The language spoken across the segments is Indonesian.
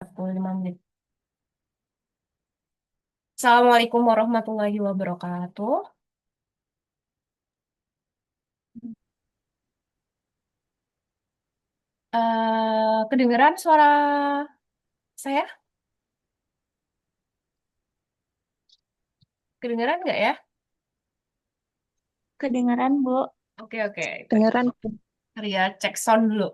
45 menit. Assalamualaikum warahmatullahi wabarakatuh. Kedengeran suara saya? Kedengeran nggak ya? Kedengaran, Bu. Oke, oke. Kedengaran. Ya, cek sound dulu.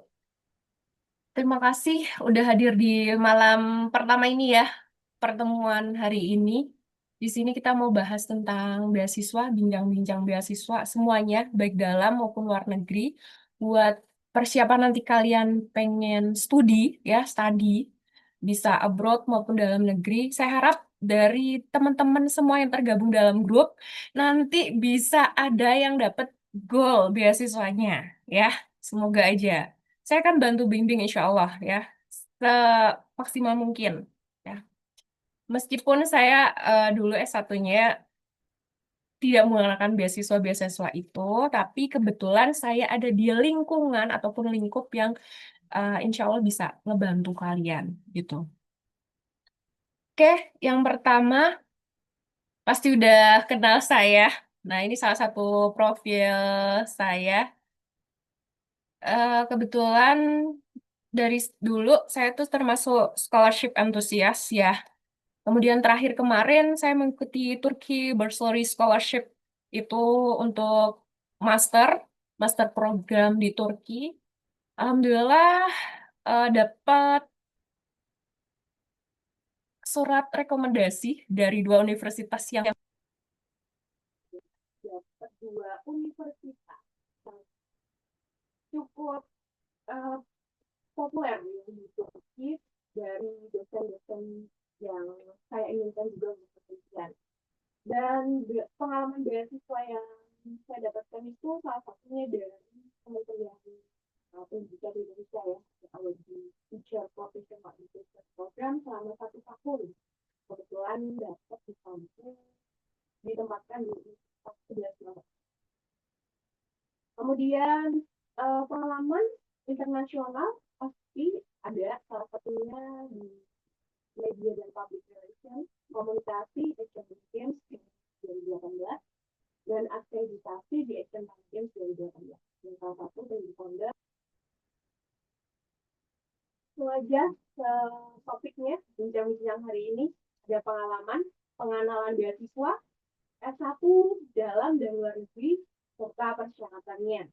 Terima kasih udah hadir di malam pertama ini ya, pertemuan hari ini. Di sini kita mau bahas tentang beasiswa, bincang-bincang beasiswa semuanya, baik dalam maupun luar negeri. Buat persiapan nanti kalian pengen studi, ya, study, bisa abroad maupun dalam negeri. Saya harap dari teman-teman semua yang tergabung dalam grup, nanti bisa ada yang dapat goal beasiswanya, ya. Semoga aja. Saya akan bantu bimbing insya Allah ya, semaksimal mungkin. Ya. Meskipun saya dulu S1-nya tidak menggunakan beasiswa-beasiswa itu, tapi kebetulan saya ada di lingkungan ataupun lingkup yang insya Allah bisa ngebantu kalian gitu. Oke, yang pertama pasti udah kenal saya. Nah, ini salah satu profil saya. Kebetulan dari dulu saya tuh termasuk scholarship antusias ya. Kemudian terakhir kemarin saya mengikuti Turki Bursary Scholarship itu untuk master, master program di Turki. Alhamdulillah dapat surat rekomendasi dari dua universitas yang dapat dua universitas yang cukup eh, populer di Turki dari dosen-dosen yang saya inginkan juga untuk penelitian. Dan pengalaman beasiswa yang saya dapatkan itu salah satunya dari Kementerian Pendidikan di Indonesia ya, yang di Teacher Professional Education Program selama 1 tahun. Kebetulan dapat di kampus ditempatkan di Universitas 11 Maret. Kemudian pengalaman internasional pasti ada, salah satunya di media dan public relations, komunikasi Asian Games 2018, dan akreditasi di Asian Games 2018. Yang salah satu dari founder. Itu aja topiknya, bincang-bincang hari ini. Ada pengalaman, pengenalan beasiswa, S1 dalam dan luar negeri, serta persyaratannya.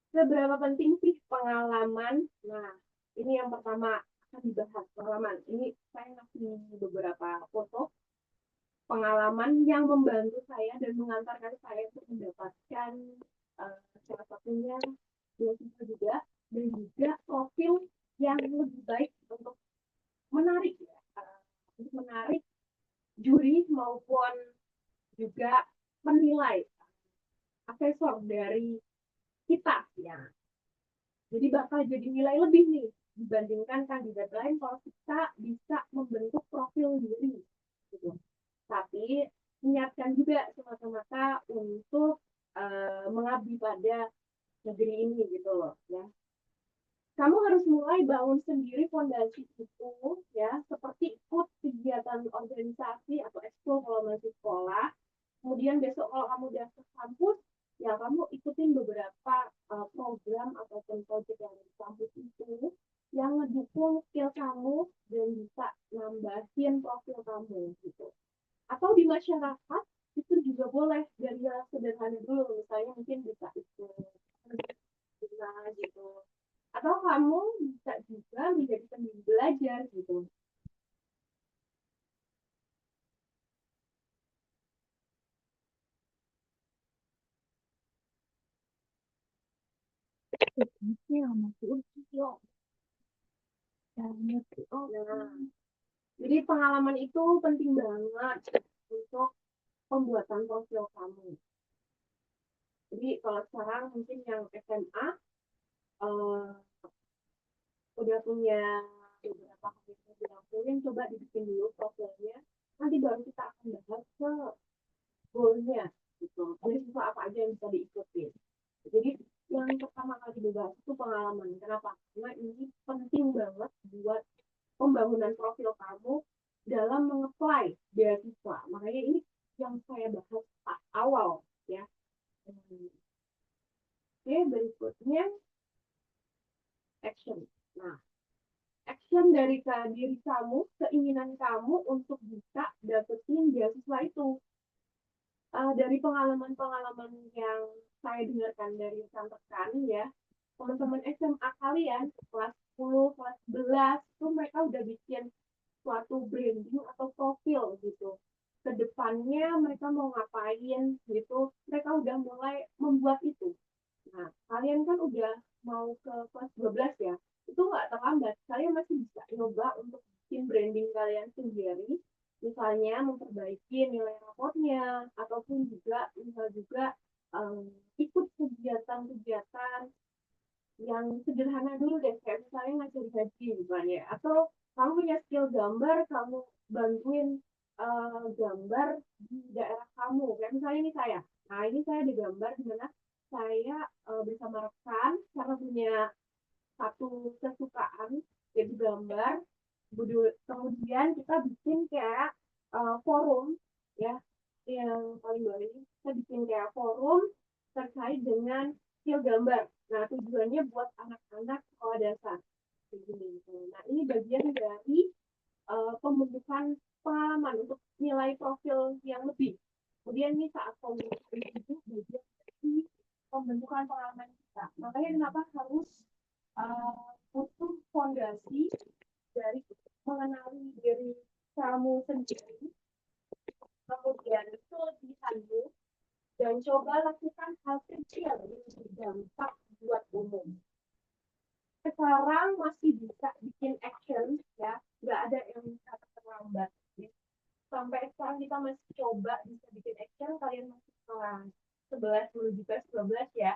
Seberapa penting sih pengalaman? Nah, ini yang pertama akan dibahas, pengalaman. Ini saya ngasih beberapa foto pengalaman yang membantu saya dan mengantarkan saya untuk mendapatkan salah satunya beasiswa juga, dan juga profil yang lebih baik untuk menarik ya, untuk menarik juri maupun juga penilai asesor dari kita ya. Jadi bakal jadi nilai lebih nih dibandingkan kandidat lain kalau kita bisa membentuk profil diri gitu. Tapi niatkan juga semata-mata untuk mengabdi pada negeri ini gitu loh ya. Kamu harus mulai bangun sendiri fondasi itu ya, seperti ikut kegiatan organisasi atau ekskul kalau masih sekolah. Kemudian besok kalau kamu udah ke kampus, ya kamu ikutin beberapa program ataupun proyek yang ada di kampus itu yang mendukung skill kamu dan bisa nambahin profil kamu gitu. Atau di masyarakat itu juga boleh dari yang sederhana dulu, misalnya mungkin bisa ikut gitu, atau kamu bisa juga menjadi pembimbing belajar gitu. Nah, jadi pengalaman itu penting banget untuk pembuatan profil kamu. Jadi kalau sekarang mungkin yang SMA uh, udah punya beberapa komitmen yang mungkin coba dibikin dulu profilnya. Nanti baru kita akan bahas ke goalnya gitu. Jadi apa aja yang bisa diikuti. Jadi yang pertama kali dibahas itu pengalaman. Kenapa? Karena ini penting banget buat pembangunan profil kamu dalam mengapply beasiswa. Makanya ini yang saya bahas awal ya. Oke, berikutnya action. Nah, action dari diri kamu, keinginan kamu untuk bisa dapetin beasiswa itu. Dari pengalaman-pengalaman yang saya dengarkan dari rekan-rekan ya, teman-teman SMA kalian kelas 10, kelas 11 itu mereka udah bikin suatu branding atau profil gitu. Kedepannya mereka mau ngapain gitu, mereka udah mulai membuat itu. Nah, kalian kan udah mau ke kelas 12 ya, itu nggak terlambat. Kalian masih bisa coba untuk bikin branding kalian sendiri, misalnya memperbaiki nilai raportnya, ataupun juga misal juga ikut kegiatan-kegiatan yang sederhana dulu deh, kayak misalnya ngajar gaji misalnya, atau kamu punya skill gambar, kamu bantuin gambar di daerah kamu, kayak misalnya ini saya. Nah, ini saya di gambar di mana saya bersama rekan karena punya satu kesukaan yaitu gambar. Kemudian kita bikin kayak forum ya, yang paling bawah ini kita bikin kayak forum terkait dengan skill gambar. Nah, tujuannya buat anak-anak sekolah dasar. Nah, ini bagian dari pembentukan pengalaman untuk nilai profil yang lebih. Kemudian ini saat komunikasi itu bagian dari pembentukan pengalaman kita. Makanya kenapa harus butuh fondasi dari mengenali diri kamu sendiri, kemudian itu latihanmu, dan coba lakukan hal kecil yang berdampak buat umum. Sekarang masih bisa bikin action ya, nggak ada yang bisa terlambat ya. Sampai sekarang kita masih coba bisa bikin action, kalian masih kelas 11 menuju kelas 12 ya.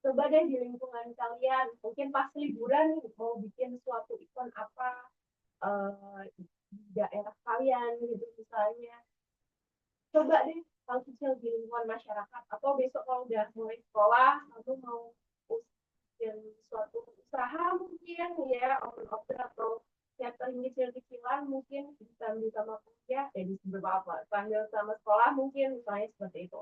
Coba deh di lingkungan kalian, mungkin pas liburan mau bikin suatu event apa di daerah kalian gitu misalnya. Coba deh hal kecil di lingkungan masyarakat, atau besok kalau udah mulai sekolah kamu mau bikin suatu usaha mungkin ya, open atau catering kecil-kecilan mungkin disambil sama kuliah, disambil apa, sambil sama sekolah mungkin misalnya seperti itu.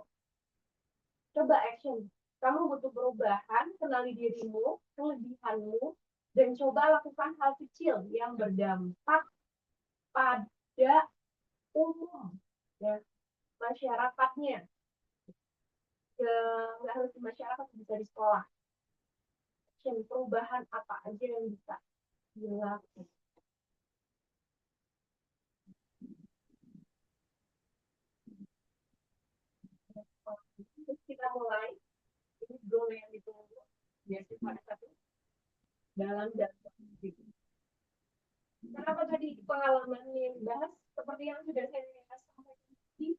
Coba action. Kamu butuh perubahan, kenali dirimu, kelebihanmu, dan coba lakukan hal kecil yang berdampak pada umum ya, masyarakatnya. Nggak harus di masyarakat, bisa di sekolah. Action, perubahan apa aja yang bisa dilakukan. Terus kita mulai, ini goal yang ditunggu, biasanya pada satu dalam dan hidup. Kenapa tadi pengalaman yang dibahas seperti yang sudah saya sampaikan tadi,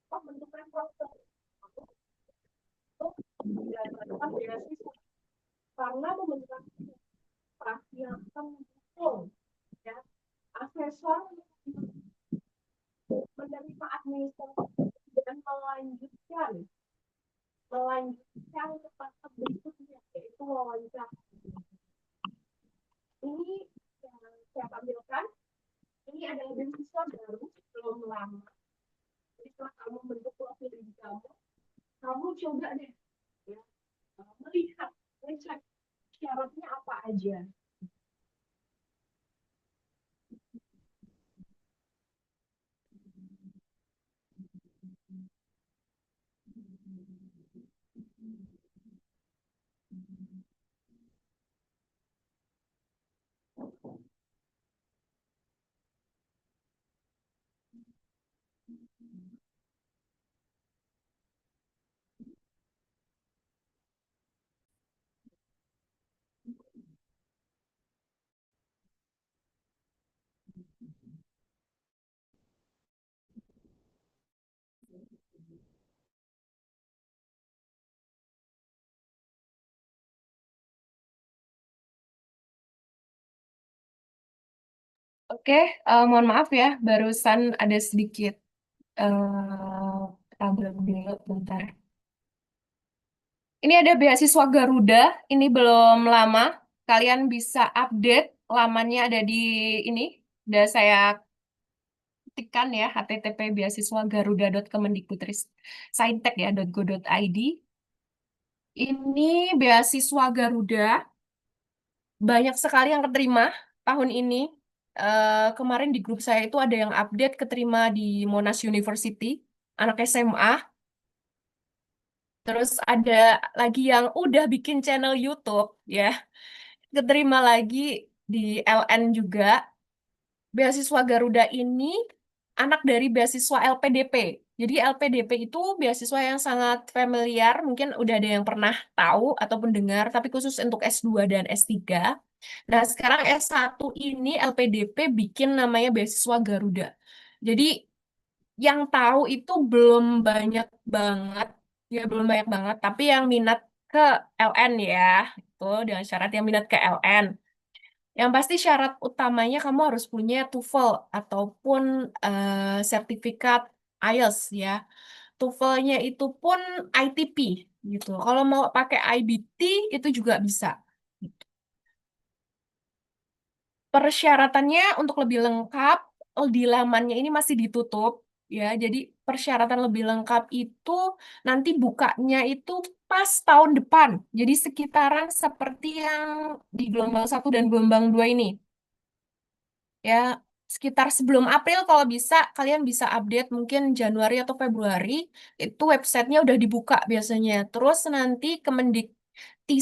pembentukan proses untuk mendapatkan beasiswa, karena pembentukan proses yang akan mendukung ya asesor menerima administrasi dan melanjutkan ke tahap berikutnya, yaitu wawancara. Ini yang saya tampilkan, ini adalah beasiswa baru, belum lama. Jadi setelah kamu bentuk profil diri kamu, kamu coba deh ya, melihat, ngecek syaratnya apa aja. Oke, mohon maaf ya, barusan ada sedikit problem dulu bentar. Ini ada beasiswa Garuda, ini belum lama. Kalian bisa update, lamannya ada di ini. Udah saya ketikkan ya, http beasiswagaruda.kemendikbudristek ya, .go.id. Ini beasiswa Garuda, banyak sekali yang keterima tahun ini. Kemarin di grup saya itu ada yang update keterima di Monash University, anak SMA. Terus ada lagi yang udah bikin channel YouTube ya, keterima lagi di LN juga. Beasiswa Garuda ini anak dari beasiswa LPDP. Jadi LPDP itu beasiswa yang sangat familiar, mungkin udah ada yang pernah tahu ataupun dengar, tapi khusus untuk S2 dan S3. Nah, sekarang S1 ini LPDP bikin namanya beasiswa Garuda. Jadi yang tahu itu belum banyak banget, ya belum banyak banget, tapi yang minat ke LN ya, itu dengan syarat yang minat ke LN. Yang pasti syarat utamanya kamu harus punya TOEFL ataupun sertifikat IELTS ya. TOEFL-nya itu pun ITP gitu. Kalau mau pakai IBT itu juga bisa. Persyaratannya untuk lebih lengkap di lamannya ini masih ditutup ya. Jadi persyaratan lebih lengkap itu nanti bukanya itu pas tahun depan. Jadi sekitaran seperti yang di gelombang 1 dan gelombang 2 ini. Ya, sekitar sebelum April kalau bisa kalian bisa update mungkin Januari atau Februari itu websitenya udah dibuka biasanya. Terus nanti Kemendikti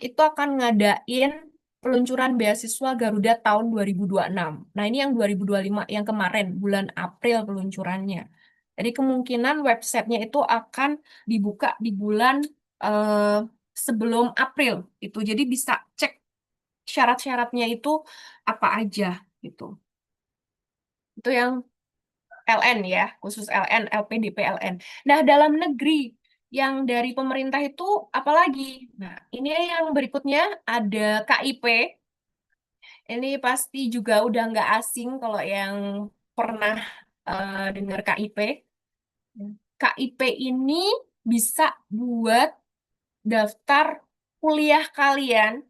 itu akan ngadain peluncuran beasiswa Garuda tahun 2026. Nah, ini yang 2025 yang kemarin bulan April peluncurannya. Jadi kemungkinan websitenya itu akan dibuka di bulan eh, sebelum April itu. Jadi bisa cek syarat-syaratnya itu apa aja gitu. Itu yang LN ya, khusus LN, LPDP LN. Nah, dalam negeri yang dari pemerintah itu apalagi? Nah, ini yang berikutnya ada KIP. Ini pasti juga udah nggak asing kalau yang pernah dengar KIP. KIP ini bisa buat daftar kuliah kalian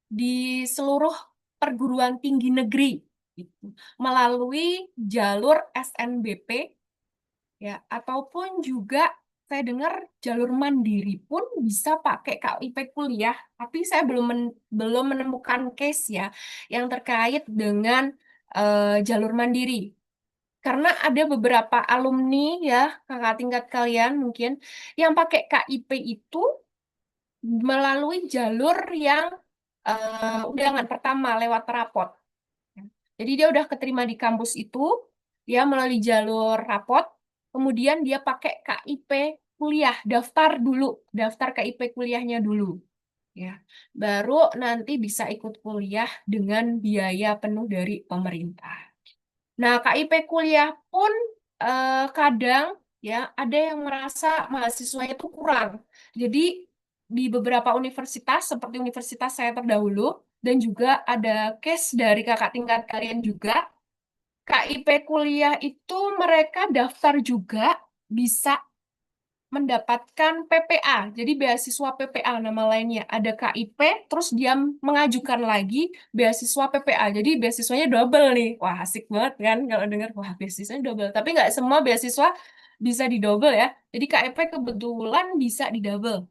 di seluruh perguruan tinggi negeri gitu, melalui jalur SNBP ya ataupun juga saya dengar jalur mandiri pun bisa pakai KIP kuliah, tapi saya belum menemukan case ya yang terkait dengan jalur mandiri. Karena ada beberapa alumni ya, kakak tingkat kalian mungkin, yang pakai KIP itu melalui jalur yang undangan pertama lewat rapot. Jadi dia udah keterima di kampus itu, dia melalui jalur rapot, kemudian dia pakai KIP kuliah, daftar KIP kuliahnya dulu. Ya, baru nanti bisa ikut kuliah dengan biaya penuh dari pemerintah. Nah, KIP kuliah pun kadang ya ada yang merasa mahasiswanya itu kurang. Jadi di beberapa universitas seperti universitas saya terdahulu dan juga ada case dari kakak tingkat kalian juga, KIP kuliah itu mereka daftar juga bisa mendapatkan PPA. Jadi beasiswa PPA nama lainnya. Ada KIP, terus dia mengajukan lagi beasiswa PPA. Jadi beasiswanya double nih. Wah, asik banget kan kalau dengar, wah beasiswanya double. Tapi nggak semua beasiswa bisa di double ya. Jadi KIP kebetulan bisa di double.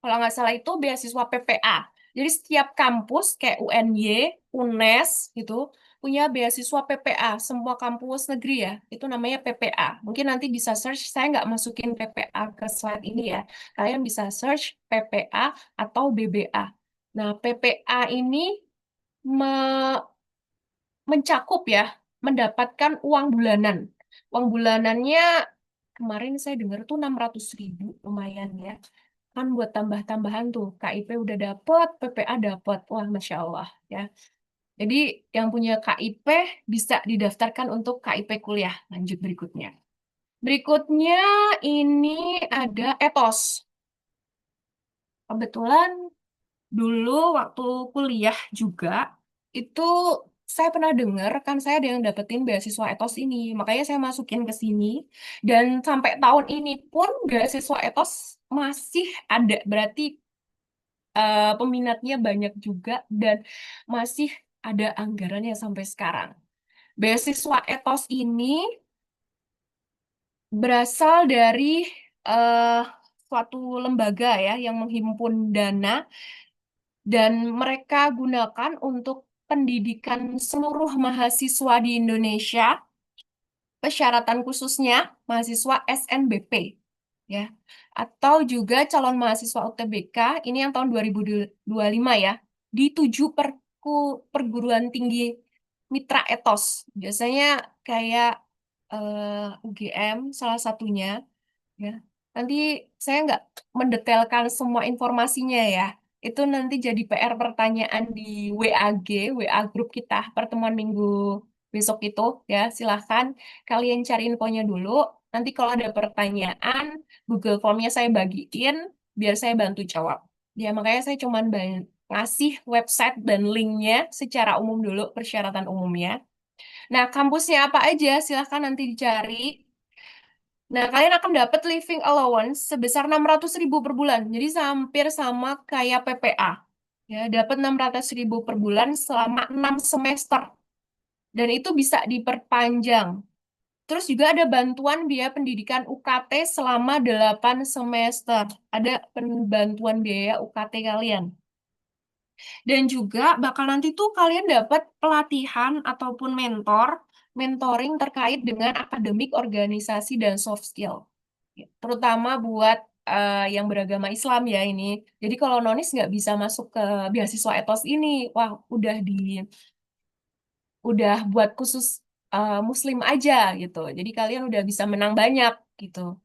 Kalau nggak salah itu beasiswa PPA. Jadi setiap kampus kayak UNY, UNES gitu punya beasiswa PPA. Semua kampus negeri ya, itu namanya PPA. Mungkin nanti bisa search, saya nggak masukin PPA ke slide ini ya. Kalian bisa search PPA atau BBA. Nah, PPA ini me- mencakup ya, mendapatkan uang bulanan. Uang bulanannya kemarin saya dengar tuh 600.000, lumayan ya. Kan buat tambah-tambahan tuh, KIP udah dapet, PPA dapet. Wah, Masya Allah ya. Jadi yang punya KIP bisa didaftarkan untuk KIP kuliah. Lanjut berikutnya. Berikutnya ini ada etos. Kebetulan dulu waktu kuliah juga itu saya pernah dengar kan saya ada yang dapetin beasiswa etos ini. Makanya saya masukin ke sini dan sampai tahun ini pun beasiswa etos masih ada, berarti peminatnya banyak juga dan masih ada anggarannya sampai sekarang. Beasiswa etos ini berasal dari eh, suatu lembaga ya yang menghimpun dana dan mereka gunakan untuk pendidikan seluruh mahasiswa di Indonesia, persyaratan khususnya mahasiswa SNBP ya, atau juga calon mahasiswa UTBK ini yang tahun 2025 ya, di 7 perguruan tinggi mitra etos. Biasanya kayak UGM salah satunya ya. Nanti saya nggak mendetailkan semua informasinya ya. Itu nanti jadi PR pertanyaan di WAG, WA grup kita pertemuan minggu besok itu ya. Silahkan kalian cari infonya dulu. Nanti kalau ada pertanyaan, Google Form-nya saya bagiin biar saya bantu jawab. Ya, makanya saya cuman ngasih website dan linknya secara umum dulu, persyaratan umumnya. Nah, kampusnya apa aja? Silahkan nanti dicari. Nah, kalian akan dapat living allowance sebesar 600.000 per bulan. Jadi hampir sama kayak PPA. Ya, dapat 600.000 per bulan selama 6 semester. Dan itu bisa diperpanjang. Terus juga ada bantuan biaya pendidikan UKT selama 8 semester. Ada bantuan biaya UKT kalian. Dan juga bakal nanti tuh kalian dapat pelatihan ataupun mentoring terkait dengan akademik, organisasi, dan soft skill. Terutama buat yang beragama Islam ya ini. Jadi kalau nonis nggak bisa masuk ke beasiswa etos ini, wah udah buat khusus Muslim aja gitu. Jadi kalian udah bisa menang banyak gitu.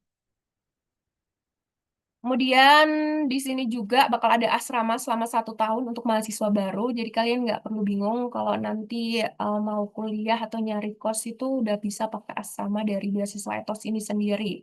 Kemudian di sini juga bakal ada asrama selama 1 tahun untuk mahasiswa baru. Jadi kalian nggak perlu bingung kalau nanti mau kuliah atau nyari kos itu udah bisa pakai asrama dari beasiswa etos ini sendiri.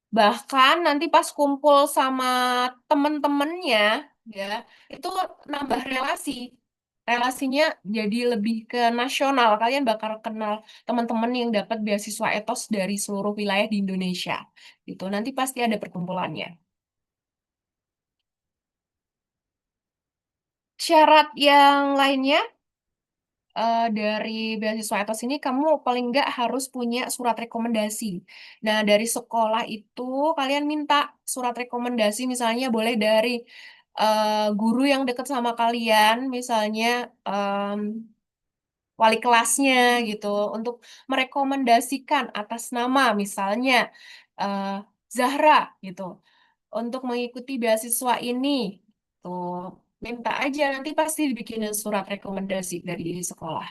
Bahkan nanti pas kumpul sama temen-temennya, ya, itu nambah relasi. Relasinya jadi lebih ke nasional. Kalian bakal kenal teman-teman yang dapat beasiswa etos dari seluruh wilayah di Indonesia. Itu nanti pasti ada perkumpulannya. Syarat yang lainnya dari beasiswa etos ini kamu paling nggak harus punya surat rekomendasi. Nah, dari sekolah itu kalian minta surat rekomendasi misalnya boleh dari guru yang dekat sama kalian, misalnya em, wali kelasnya gitu, untuk merekomendasikan atas nama misalnya eh, Zahra gitu untuk mengikuti beasiswa ini. Tuh, minta aja nanti pasti dibikinin surat rekomendasi dari sekolah.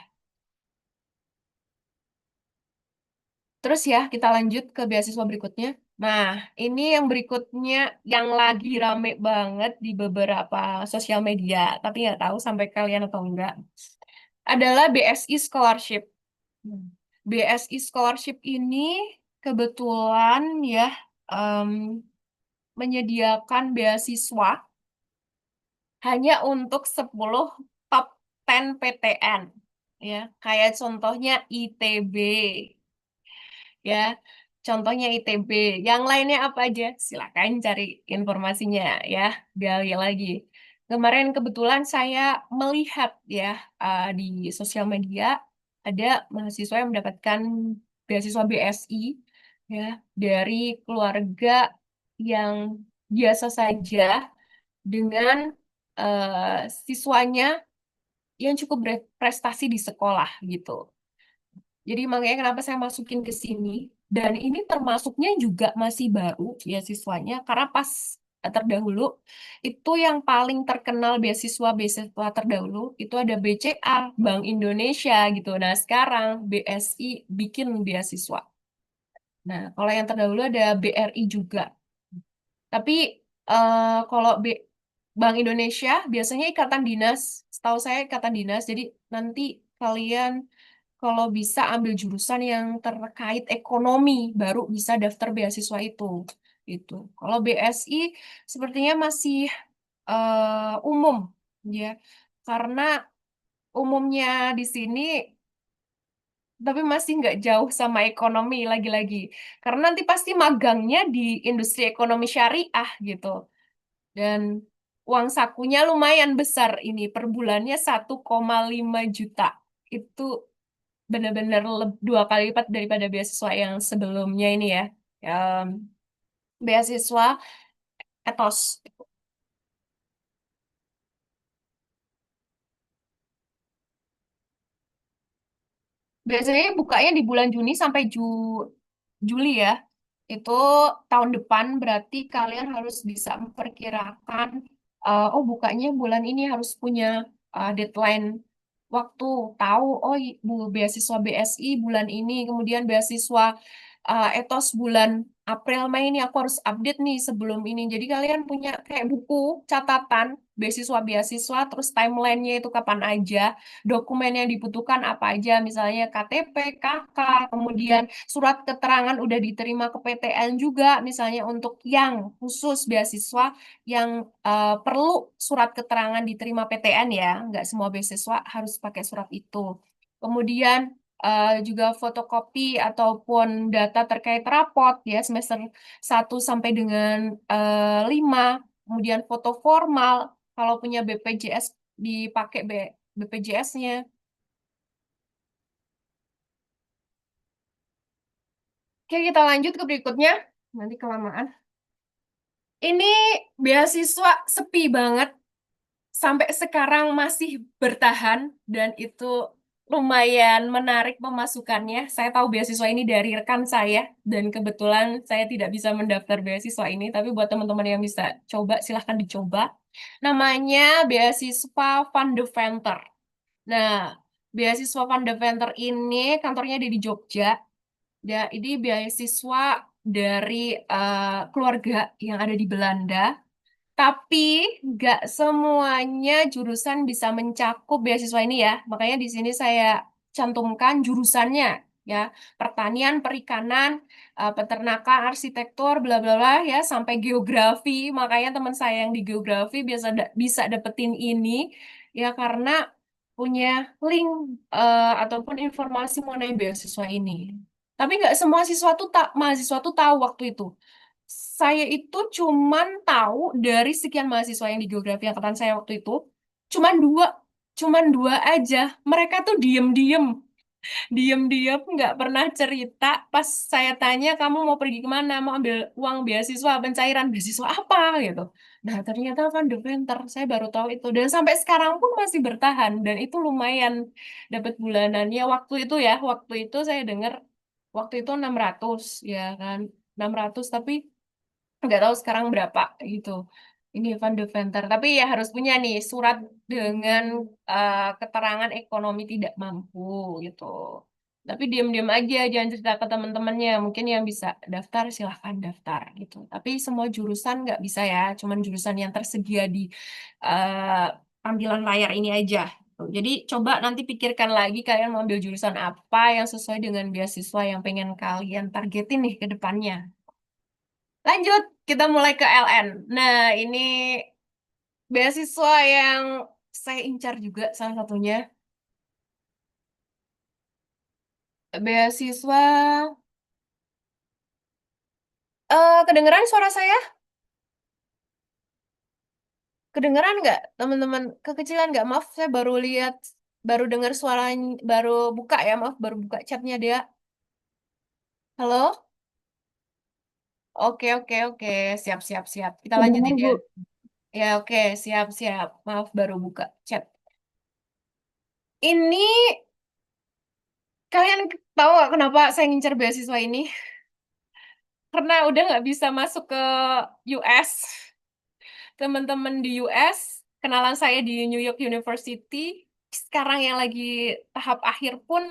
Terus ya, kita lanjut ke beasiswa berikutnya. Nah, ini yang berikutnya yang lagi rame banget di beberapa sosial media, tapi nggak tahu sampai kalian atau enggak, adalah BSI Scholarship. Hmm. BSI Scholarship ini kebetulan ya em, menyediakan beasiswa hanya untuk 10 top 10 PTN. Ya, kayak contohnya ITB. Ya, contohnya ITB. Yang lainnya apa aja? Silakan cari informasinya ya, gali lagi. Kemarin kebetulan saya melihat ya di sosial media ada mahasiswa yang mendapatkan beasiswa BSI ya dari keluarga yang biasa saja dengan siswanya yang cukup berprestasi di sekolah gitu. Jadi makanya kenapa saya masukin ke sini. Dan ini termasuknya juga masih baru beasiswanya karena pas terdahulu itu yang paling terkenal beasiswa-beasiswa terdahulu itu ada BCA, Bank Indonesia gitu. Nah, sekarang BSI bikin beasiswa. Nah, kalau yang terdahulu ada BRI juga. Tapi kalau Bank Indonesia biasanya ikatan dinas, setahu saya ikatan dinas. Jadi nanti kalian kalau bisa ambil jurusan yang terkait ekonomi, baru bisa daftar beasiswa itu. Itu. Kalau BSI sepertinya masih umum, ya, karena umumnya di sini tapi masih nggak jauh sama ekonomi lagi-lagi. Karena nanti pasti magangnya di industri ekonomi syariah gitu. Dan uang sakunya lumayan besar ini, per bulannya 1,5 juta. Itu benar-benar dua kali lipat daripada beasiswa yang sebelumnya ini ya. Em, beasiswa etos. Biasanya bukanya di bulan Juni sampai Juli ya. Itu tahun depan berarti kalian harus bisa memperkirakan, oh bukanya bulan ini harus punya deadline waktu. Tahu, oh beasiswa BSI bulan ini, kemudian beasiswa etos bulan April, Mei ini aku harus update nih sebelum ini. Jadi kalian punya kayak buku catatan beasiswa-beasiswa, terus timelinenya itu kapan aja, dokumen yang dibutuhkan apa aja, misalnya KTP, KK, kemudian surat keterangan udah diterima ke PTN juga, misalnya untuk yang khusus beasiswa yang perlu surat keterangan diterima PTN ya, nggak semua beasiswa harus pakai surat itu. Kemudian juga fotokopi ataupun data terkait rapot ya semester 1 sampai dengan 5, kemudian foto formal, kalau punya BPJS dipakai BPJS-nya. Oke, kita lanjut ke berikutnya. Nanti kelamaan. Ini beasiswa sepi banget. Sampai sekarang masih bertahan. Dan itu lumayan menarik pemasukannya. Saya tahu beasiswa ini dari rekan saya. Dan kebetulan saya tidak bisa mendaftar beasiswa ini. Tapi buat teman-teman yang bisa coba, silahkan dicoba. Namanya beasiswa Van de Venter. Nah, beasiswa Van de Venter ini kantornya ada di Jogja. Ya, ini beasiswa dari keluarga yang ada di Belanda, tapi nggak semuanya jurusan bisa mencakup beasiswa ini ya. Makanya di sini saya cantumkan jurusannya ya, pertanian, perikanan, peternakan, arsitektur, bla bla bla ya, sampai geografi. Makanya teman saya yang di geografi bisa dapetin ini ya karena punya link ataupun informasi mengenai beasiswa ini. Tapi nggak semua mahasiswa tuh tahu waktu itu. Saya itu cuman tahu dari sekian mahasiswa yang di geografi angkatan saya waktu itu, cuman dua, cuman dua aja. Mereka tuh diem-diem nggak pernah cerita. Pas saya tanya, kamu mau pergi kemana? Mau ambil uang beasiswa, pencairan beasiswa apa gitu. Nah ternyata Van de Venter, saya baru tahu itu. Dan sampai sekarang pun masih bertahan. Dan itu lumayan dapat bulanannya. Waktu itu saya dengar, waktu itu 600 ya kan. 600 tapi nggak tahu sekarang berapa gitu. Ini Van de Venter. Tapi ya harus punya nih surat dengan keterangan ekonomi tidak mampu gitu. Tapi diam-diam aja, jangan cerita ke teman-temannya. Mungkin yang bisa daftar silahkan daftar gitu. Tapi semua jurusan nggak bisa ya, cuman jurusan yang tersedia di tampilan layar ini aja. Jadi coba nanti pikirkan lagi kalian mau ambil jurusan apa yang sesuai dengan beasiswa yang pengen kalian targetin nih ke depannya. Lanjut, kita mulai ke LN. Nah, ini beasiswa yang saya incar juga salah satunya. Beasiswa, kedengeran suara saya? Kedengeran nggak, teman-teman? Kekecilan nggak? Maaf, saya baru lihat, baru dengar suara, baru buka ya, maaf, baru buka chatnya dia. Halo? Oke, oke, oke. Siap, siap, siap. Kita Kedengar, lanjutin ya. Bu. Ya, oke, siap, siap. Maaf, baru buka chat. Ini, kalian tahu nggak kenapa saya ngincar beasiswa ini? Karena udah nggak bisa masuk ke US. Teman-teman di US, kenalan saya di New York University, sekarang yang lagi tahap akhir pun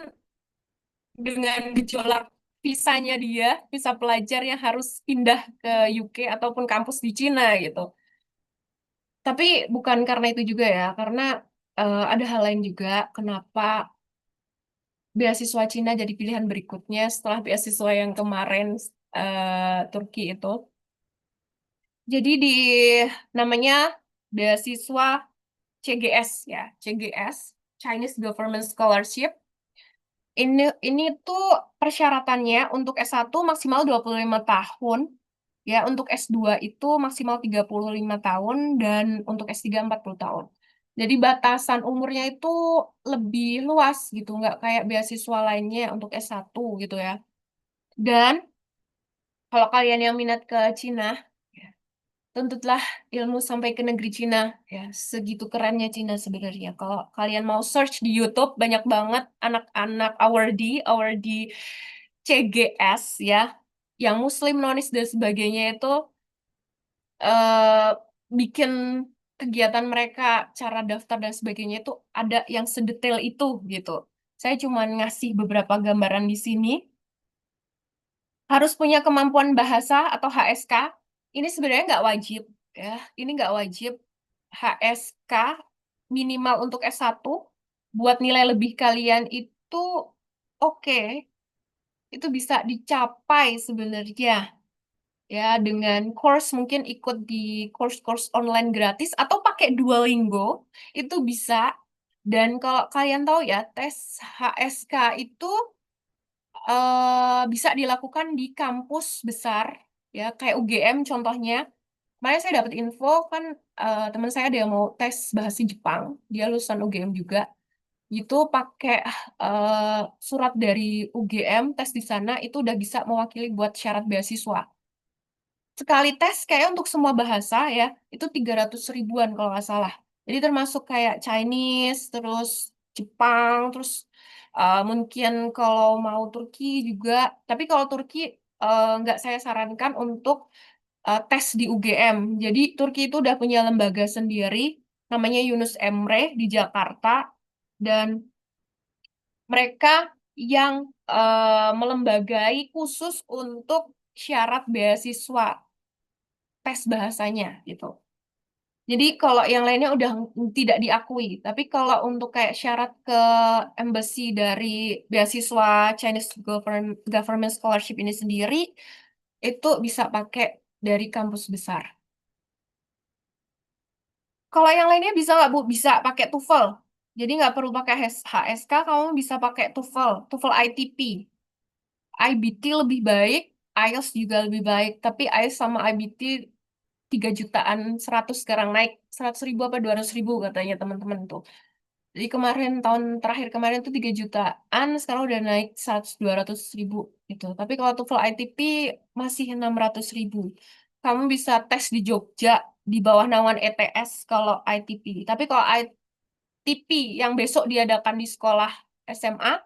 dengan gejolak visanya dia, visa pelajar yang harus pindah ke UK ataupun kampus di Cina gitu. Tapi bukan karena itu juga ya, karena ada hal lain juga kenapa beasiswa Cina jadi pilihan berikutnya setelah beasiswa yang kemarin Turki itu. Jadi namanya beasiswa CGS ya, CGS, Chinese Government Scholarship. Ini tuh persyaratannya untuk S1 maksimal 25 tahun, ya untuk S2 itu maksimal 35 tahun, dan untuk S3 40 tahun. Jadi batasan umurnya itu lebih luas gitu, nggak kayak beasiswa lainnya untuk S1 gitu ya. Dan kalau kalian yang minat ke Cina, ya, tuntutlah ilmu sampai ke negeri Cina. Ya, segitu kerennya Cina sebenarnya. Kalau kalian mau search di YouTube, banyak banget anak-anak awardee CGS ya, yang Muslim, nonis dan sebagainya itu eh, bikin kegiatan mereka, cara daftar dan sebagainya itu ada yang sedetail itu gitu. Saya cuma ngasih beberapa gambaran di sini. Harus punya kemampuan bahasa atau HSK. Ini sebenarnya nggak wajib ya. Ini nggak wajib. HSK minimal untuk S1 buat nilai lebih kalian itu oke. Itu bisa dicapai sebenarnya ya dengan course, mungkin ikut di course-course online gratis atau pakai Duolingo itu bisa. Dan kalau kalian tahu ya, tes HSK itu bisa dilakukan di kampus besar ya, kayak UGM contohnya. Makanya saya dapat info kan, teman saya ada yang mau tes bahasa Jepang, dia lulusan UGM juga. Itu pakai eh, surat dari UGM, tes di sana itu udah bisa mewakili buat syarat beasiswa. Sekali tes kayak untuk semua bahasa ya, itu 300 ribuan kalau nggak salah. Jadi termasuk kayak Chinese, terus Jepang, terus mungkin kalau mau Turki juga. Tapi kalau Turki nggak saya sarankan untuk tes di UGM. Jadi Turki itu udah punya lembaga sendiri, namanya Yunus Emre di Jakarta. Dan mereka yang melembagai khusus untuk syarat beasiswa tes bahasanya gitu. Jadi kalau yang lainnya udah tidak diakui, tapi kalau untuk kayak syarat ke embassy dari beasiswa Chinese Government Scholarship ini sendiri, itu bisa pakai dari kampus besar. Kalau yang lainnya bisa nggak Bu? Bisa pakai TOEFL. Jadi nggak perlu pakai HSK, kamu bisa pakai TOEFL, TOEFL ITP. IBT lebih baik, IELTS juga lebih baik, tapi IELTS sama IBT 3 jutaan 100 sekarang naik 100 ribu apa 200 ribu katanya teman-teman tuh. Jadi kemarin tahun terakhir kemarin tuh 3 jutaan, sekarang udah naik 100-200 ribu gitu. Tapi kalau TOEFL ITP masih 600 ribu. Kamu bisa tes di Jogja di bawah naungan ETS kalau ITP. Tapi kalau ITP yang besok diadakan di sekolah SMA,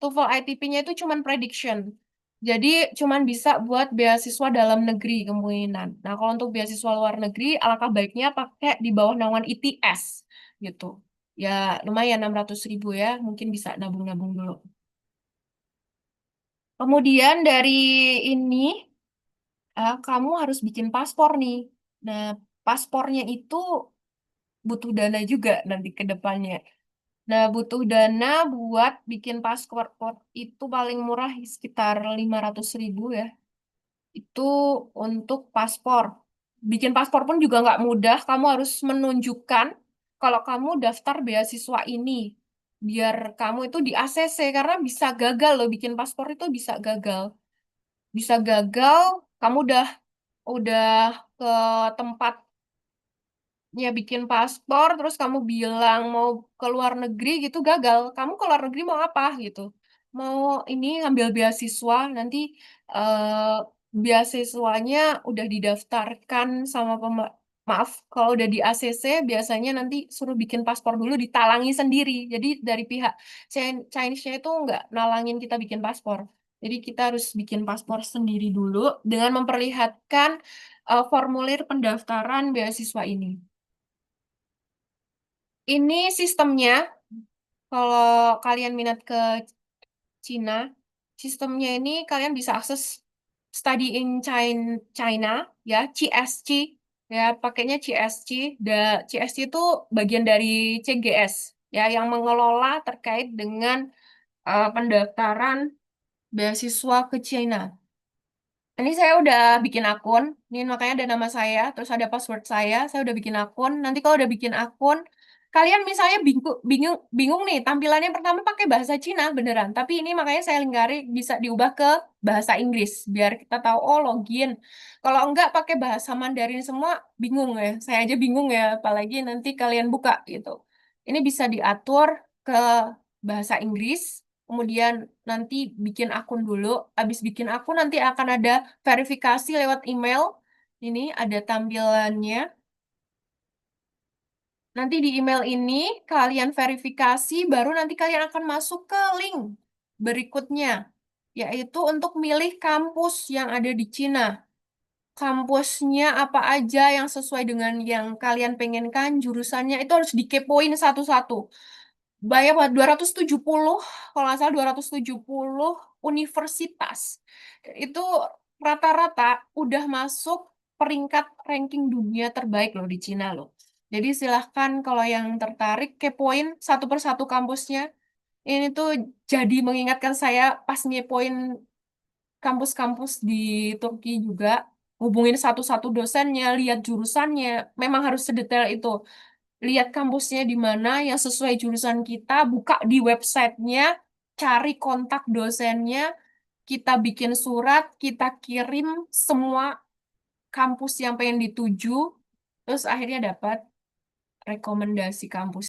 TOEFL ITP-nya itu cuman prediction. Jadi cuman bisa buat beasiswa dalam negeri kemungkinan. Nah, kalau untuk beasiswa luar negeri, alangkah baiknya pakai di bawah naungan ITS gitu. Ya, lumayan 600 ribu ya, mungkin bisa nabung-nabung dulu. Kemudian dari ini, kamu harus bikin paspor nih. Nah, paspornya itu butuh dana juga nanti ke depannya. Nah, butuh dana buat bikin paspor itu paling murah sekitar 500 ribu ya. Itu untuk paspor. Bikin paspor pun juga nggak mudah. Kamu harus menunjukkan kalau kamu daftar beasiswa ini. Biar kamu itu di ACC, karena bisa gagal loh, bikin paspor itu bisa gagal. Bisa gagal, kamu udah ke tempat ya bikin paspor, terus kamu bilang mau ke luar negeri gitu, gagal. Kamu ke luar negeri mau apa gitu? Mau ini ngambil beasiswa, nanti eh, beasiswanya udah didaftarkan sama maaf, kalau udah di ACC biasanya nanti suruh bikin paspor dulu, ditalangi sendiri. Jadi dari pihak Chinese-nya itu nggak nalangin kita bikin paspor. Jadi kita harus bikin paspor sendiri dulu dengan memperlihatkan formulir pendaftaran beasiswa ini. Ini sistemnya, kalau kalian minat ke Cina, sistemnya ini kalian bisa akses Study in China, ya, CSC, ya, pakainya CSC. CSC itu bagian dari CGS, ya, yang mengelola terkait dengan pendaftaran beasiswa ke China. Ini saya udah bikin akun, ini makanya ada nama saya, terus ada password saya udah bikin akun. Nanti kalau udah bikin akun, kalian misalnya bingung bingung bingung nih tampilannya pertama pakai bahasa Cina beneran, tapi ini makanya saya lingkari bisa diubah ke bahasa Inggris biar kita tahu oh login. Kalau enggak pakai bahasa Mandarin semua bingung ya. Saya aja bingung ya, apalagi nanti kalian buka gitu. Ini bisa diatur ke bahasa Inggris, kemudian nanti bikin akun dulu. Habis bikin akun nanti akan ada verifikasi lewat email. Ini ada tampilannya. Nanti di email ini kalian verifikasi, baru nanti kalian akan masuk ke link berikutnya, yaitu untuk milih kampus yang ada di Cina. Kampusnya apa aja yang sesuai dengan yang kalian pengenkan, jurusannya itu harus dikepoin satu-satu. Banyak banget, 270, kalau nggak salah 270 universitas. Itu rata-rata udah masuk peringkat ranking dunia terbaik loh di Cina loh. Jadi silahkan kalau yang tertarik kepoin satu persatu kampusnya. Ini tuh jadi mengingatkan saya pas ngepoin kampus-kampus di Turki juga, hubungin satu-satu dosennya, lihat jurusannya, memang harus sedetail itu. Lihat kampusnya di mana yang sesuai jurusan kita, buka di websitenya, cari kontak dosennya, kita bikin surat, kita kirim semua kampus yang pengen dituju, terus akhirnya dapat rekomendasi kampus.